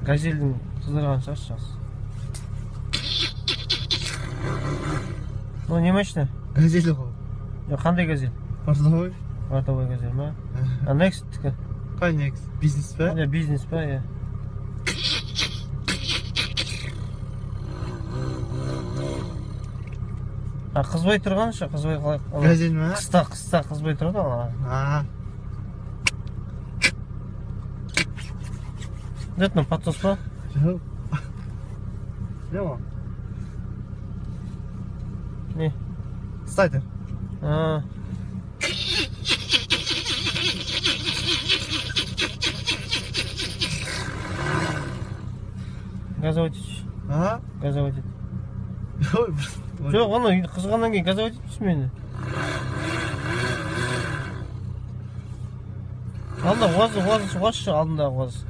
Газельдің қыздырған шығар сейчас. Ну, не машина? Газель ғой. Қандай газель? Портовой. Портовой газель ма? А Next-тікі? Қай Next? Бизнес па? Бизнес па, иә. Қызбай тұрған ше, қызбай қалай? Газель ма? Қыста қызбай тұрады ала. Где-то на подсос па? Жоқ. Жоқ. Не? Стартер. Газоватич. Газоватич. Жоқ, оны қызғаннан кейін газоватич дейсің мені. Алда уаз алдындағы уаз.